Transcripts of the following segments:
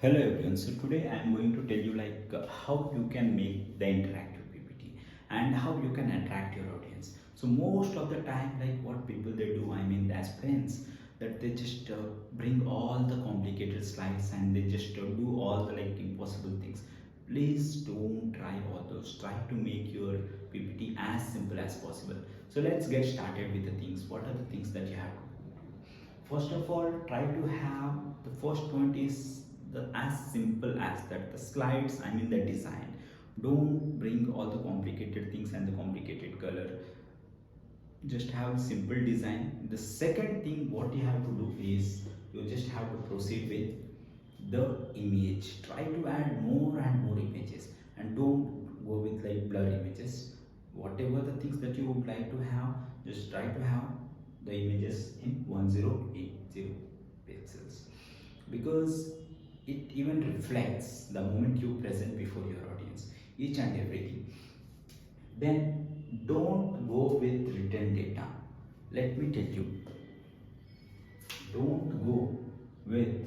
Hello everyone. So today I am going to tell you how you can make the interactive PPT and how you can attract your audience. So most of the time, like what people they do, I mean the aspirants, that they just bring all the complicated slides and they just do all the impossible things. Please don't try all those. Try to make your PPT as simple as possible. So let's get started with the things. What are the things that you have to do? First of all, try to have the first point is the as simple as that the slides, I mean the design. Don't bring all the complicated things and the complicated color. Just have simple design. The second thing what you have to do is you just have to proceed with the image. Try to add more and more images and don't go with blur images. Whatever the things that you would like to have, just try to have the images in 1080 pixels, because it even reflects the moment you present before your audience, each and everything. Then don't go with written data. Let me tell you, don't go with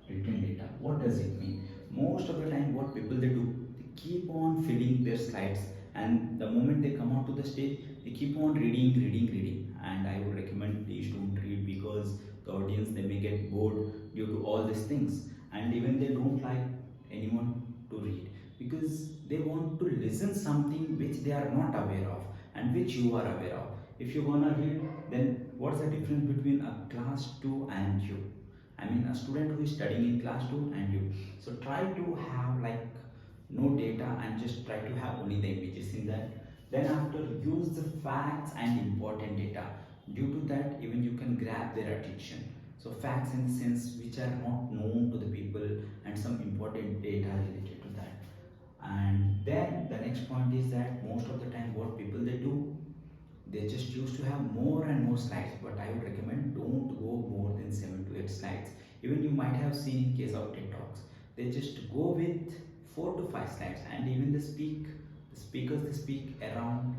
written data. What does it mean? Most of the time what people they do, they keep on filling their slides, and the moment they come out to the stage they keep on reading, and I would recommend please don't read, because the audience they may get bored due to all these things, and even they don't like anyone to read, because they want to listen something which they are not aware of and which you are aware of. If you're gonna read, then what's the difference between a class 2 and you? I mean a student who is studying in class 2 and you. So try to have no data and just try to have only the images in that. Then after, use the facts and important data. Due to that, even you can grab their attention. So facts in the sense which are not known to the people, and some important data related to that. And then the next point is that most of the time what people they do, they just used to have more and more slides, but I would recommend don't go more than 7 to 8 slides. Even you might have seen in case of TED Talks, they just go with 4 to 5 slides, and even the speakers they speak around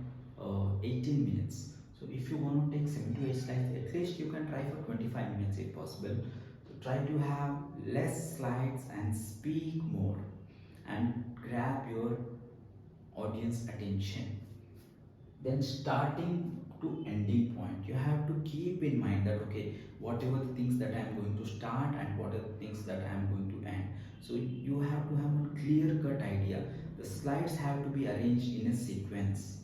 18 minutes. So if you want to take 7 to 8 slides, at least you can try for 25 minutes if possible. So try to have less slides and speak more and grab your audience attention. Then starting to ending point, you have to keep in mind that okay, whatever the things that I am going to start and what are the things that I am going to end. So you have to have a clear cut idea. The slides have to be arranged in a sequence,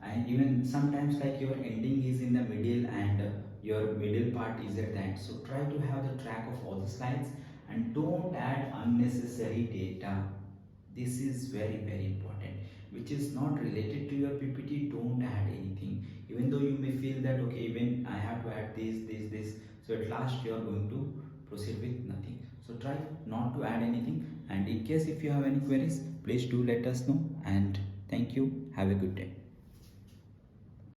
and even sometimes your ending is in the middle and your middle part is at the end. So try to have the track of all the slides and don't add unnecessary data. This is very important, which is not related to your PPT. Don't add anything, even though you may feel that okay, even I have to add this, so at last you are going to proceed with nothing. So try not to add anything, and in case if you have any queries, please do let us know. And thank you, have a good day.